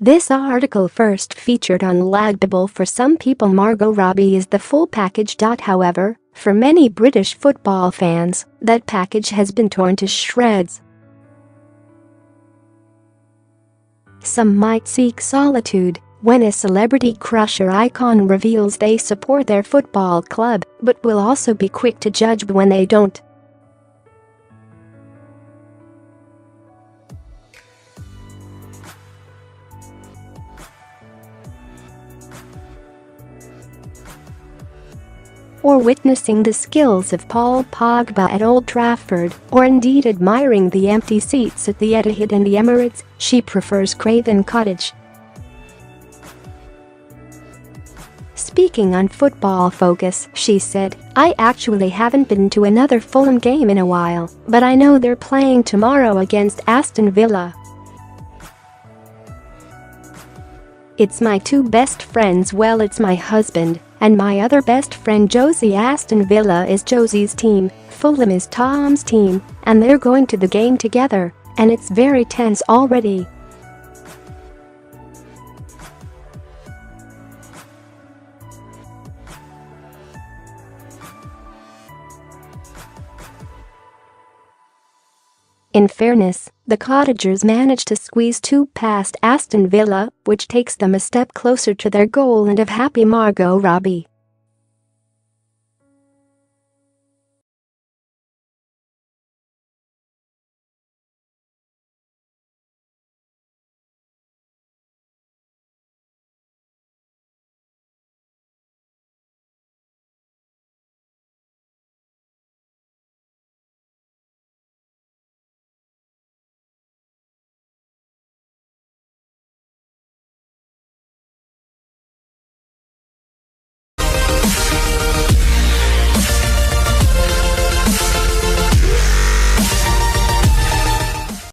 This article first featured on LADbible For. Some people, Margot Robbie is the full package. However, for many British football fans, that package has been torn to shreds. Some might seek solitude when a celebrity crush or icon reveals they support their football club, but will also be quick to judge when they don't. Or witnessing the skills of Paul Pogba at Old Trafford, or indeed admiring the empty seats at the Etihad and the Emirates, she prefers Craven Cottage. Speaking on Football Focus, she said, "I actually haven't been to another Fulham game in a while, but I know they're playing tomorrow against Aston Villa. It's my two best friends, well, it's my husband and my other best friend Josie. Aston Villa is Josie's team, Fulham is Tom's team, and they're going to the game together, and it's very tense already." In fairness, the Cottagers managed to squeeze two past Aston Villa, which takes them a step closer to their goal and of happy Margot Robbie.